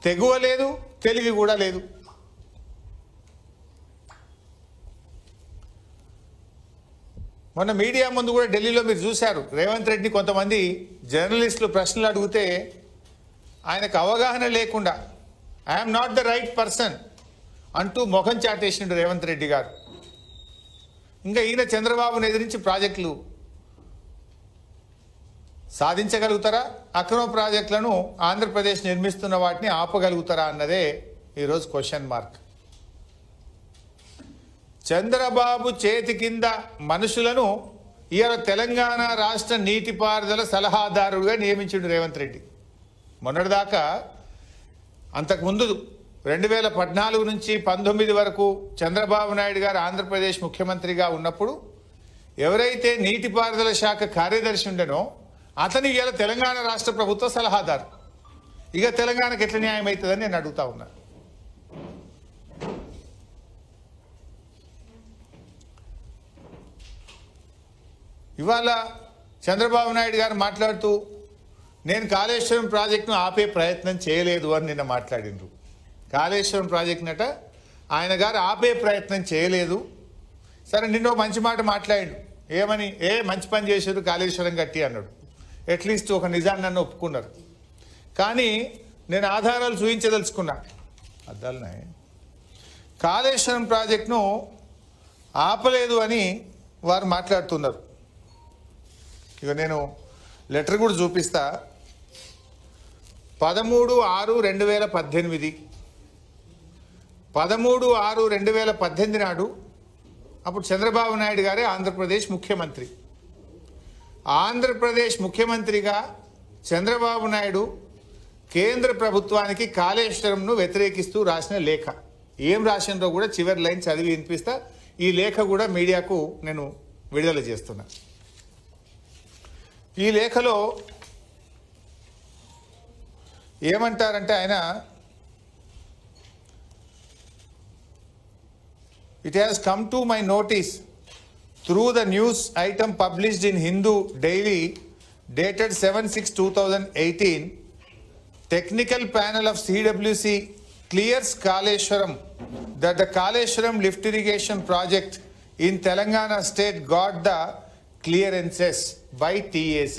తెగువ లేదు, తెలివి కూడా లేదు. మొన్న మీడియా ముందు కూడా ఢిల్లీలో మీరు చూశారు, రేవంత్ రెడ్డిని కొంతమంది జర్నలిస్టులు ప్రశ్నలు అడిగితే ఆయనకు అవగాహన లేకుండా I'm not the right person అంటూ ముఖం చాటేసిండు రేవంత్ రెడ్డి గారు. ఇంకా ఈయన చంద్రబాబును ఎదిరించి ప్రాజెక్టులు సాధించగలుగుతారా, అక్రమ ప్రాజెక్టులను ఆంధ్రప్రదేశ్ నిర్మిస్తున్న వాటిని ఆపగలుగుతారా అన్నదే ఈరోజు క్వశ్చన్ మార్క్. చంద్రబాబు చేతి కింద మనుషులను ఇవాళ తెలంగాణ రాష్ట్ర నీటిపారుదల సలహాదారుడుగా నియమించిండు రేవంత్ రెడ్డి. మొన్నటిదాకా అంతకుముందు 2014 నుంచి 19 వరకు చంద్రబాబు నాయుడు గారు ఆంధ్రప్రదేశ్ ముఖ్యమంత్రిగా ఉన్నప్పుడు ఎవరైతే నీటిపారుదల శాఖ కార్యదర్శి ఉండనో అతని ఇవాళ తెలంగాణ రాష్ట్ర ప్రభుత్వ సలహాదారు. ఇక తెలంగాణకు ఎట్లా న్యాయం అవుతుందని నేను అడుగుతా ఉన్నా. ఇవాళ చంద్రబాబు నాయుడు గారు మాట్లాడుతూ నేను కాళేశ్వరం ప్రాజెక్టును ఆపే ప్రయత్నం చేయలేదు అని నిన్న మాట్లాడిండ్రు. కాళేశ్వరం ప్రాజెక్టునట ఆయన గారు ఆపే ప్రయత్నం చేయలేదు. సరే, నిన్న మంచి మాట మాట్లాడిండు. ఏమని? మంచి పని చేశారు కాళేశ్వరం కట్టి అన్నాడు. అట్లీస్ట్ ఒక నిజాన్ని నన్ను ఒప్పుకున్నారు. కానీ నేను ఆధారాలు చూపించదలుచుకున్నా. అద్దాలున్నాయి. కాళేశ్వరం ప్రాజెక్టును ఆపలేదు అని వారు మాట్లాడుతున్నారు. ఇక నేను లెటర్ కూడా చూపిస్తా. 13/6/2018 13/6/2018 నాడు అప్పుడు చంద్రబాబు నాయుడు గారే ఆంధ్రప్రదేశ్ ముఖ్యమంత్రి. ఆంధ్రప్రదేశ్ ముఖ్యమంత్రిగా చంద్రబాబు నాయుడు కేంద్ర ప్రభుత్వానికి కాళేశ్వరంను వ్యతిరేకిస్తూ రాసిన లేఖ. ఏం రాసినో కూడా చివరి లైన్ చదివి వినిపిస్తా. ఈ లేఖ కూడా మీడియాకు నేను విడుదల చేస్తున్నా. ఈ లేఖలో ఏమంటారంటే ఆయన, it has come to my notice through the news item published in Hindu Daily dated 7/6/2018, technical panel of CWC clears Kaleshwaram that the Kaleshwaram lift irrigation project in Telangana state got the clearances by TAC.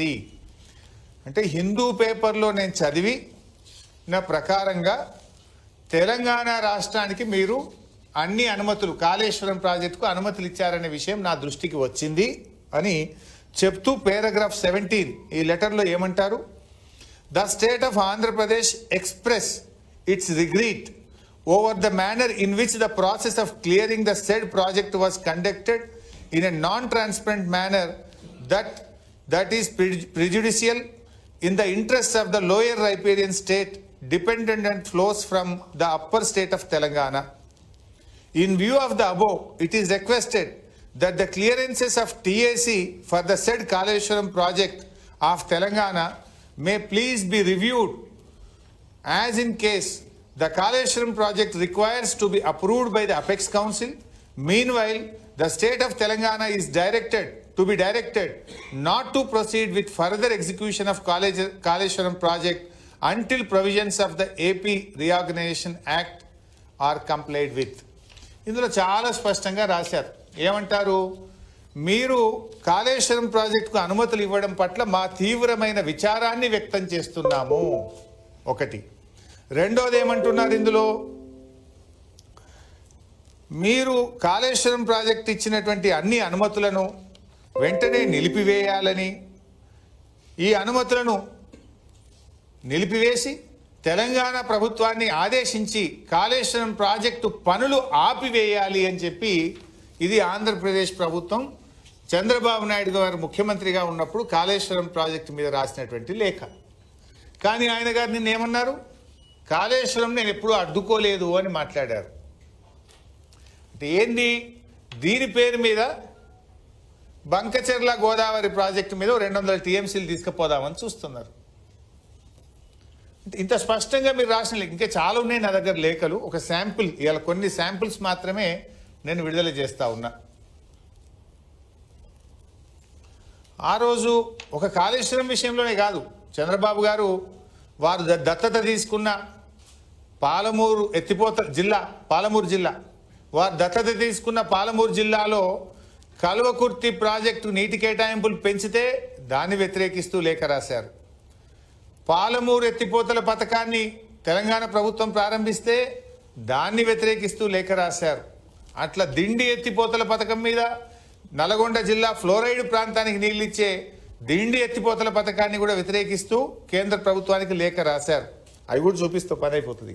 అంటే హిందూ పేపర్లో నేను చదివి నా ప్రకారంగా తెలంగాణ రాష్ట్రానికి మీరు అన్ని అనుమతులు, కాళేశ్వరం ప్రాజెక్టుకు అనుమతులు ఇచ్చారనే విషయం నా దృష్టికి వచ్చింది అని చెప్తూ పారాగ్రాఫ్ 17 ఈ లెటర్లో ఏమంటారు? The state of Andhra Pradesh express it's regret over the manner in which the process of clearing the said project was conducted in a non-transparent manner that is prejudicial in the interests of the lower riparian state dependent and flows from the upper state of Telangana. In view of the above, it is requested that the clearances of TAC for the said Kaleshwaram project of Telangana may please be reviewed, as in case the Kaleshwaram project requires to be approved by the Apex Council. Meanwhile, the state of Telangana is directed not to proceed with further execution of Kaleshwaram project until provisions of the AP Reorganization Act are complied with. ఇందులో చాలా స్పష్టంగా రాశారు. ఏమంటారు? మీరు కాళేశ్వరం ప్రాజెక్టుకు అనుమతులు ఇవ్వడం పట్ల మా తీవ్రమైన విచారాన్ని వ్యక్తం చేస్తున్నాము. ఒకటి. రెండోది ఏమంటున్నారు ఇందులో? మీరు కాళేశ్వరం ప్రాజెక్ట్ ఇచ్చినటువంటి అన్ని అనుమతులను వెంటనే నిలిపివేయాలని, ఈ అనుమతులను నిలిపివేసి తెలంగాణ ప్రభుత్వాన్ని ఆదేశించి కాళేశ్వరం ప్రాజెక్టు పనులు ఆపివేయాలి అని చెప్పి ఇది ఆంధ్రప్రదేశ్ ప్రభుత్వం చంద్రబాబు నాయుడు గారు ముఖ్యమంత్రిగా ఉన్నప్పుడు కాళేశ్వరం ప్రాజెక్టు మీద రాసినటువంటి లేఖ. కానీ ఆయన గారు నిన్న ఏమన్నారు? కాళేశ్వరం నేను ఎప్పుడూ అడ్డుకోలేదు అని మాట్లాడారు. ఏంది? దీని పేరు మీద బంకచెర్ల గోదావరి ప్రాజెక్టు మీద 200 TMCలు తీసుకుపోదామని చూస్తున్నారు. ఇంత స్పష్టంగా మీరు రాసిన ఇంకా చాలా ఉన్నాయి నా దగ్గర లేఖలు. ఒక శాంపుల్, ఇవాళ కొన్ని శాంపుల్స్ మాత్రమే నేను విడుదల చేస్తా ఉన్నా. ఆ రోజు ఒక కాళేశ్వరం విషయంలోనే కాదు, చంద్రబాబు గారు వారు దత్తత తీసుకున్న పాలమూరు ఎత్తిపోతల జిల్లా, పాలమూరు జిల్లా, వారు దత్తత తీసుకున్న పాలమూరు జిల్లాలో కల్వకుర్తి ప్రాజెక్టు నీటి కేటాయింపులు పెంచితే దాన్ని వ్యతిరేకిస్తూ లేఖ రాశారు. పాలమూరు ఎత్తిపోతల పథకాన్ని తెలంగాణ ప్రభుత్వం ప్రారంభిస్తే దాన్ని వ్యతిరేకిస్తూ లేఖ రాశారు. అట్లా దిండి ఎత్తిపోతల పథకం మీద నల్గొండ జిల్లా ఫ్లోరైడ్ ప్రాంతానికి నీళ్ళిచ్చే దిండి ఎత్తిపోతల పథకాన్ని కూడా వ్యతిరేకిస్తూ కేంద్ర ప్రభుత్వానికి లేఖ రాశారు. అవి కూడా చూపిస్తూ పని అయిపోతుంది.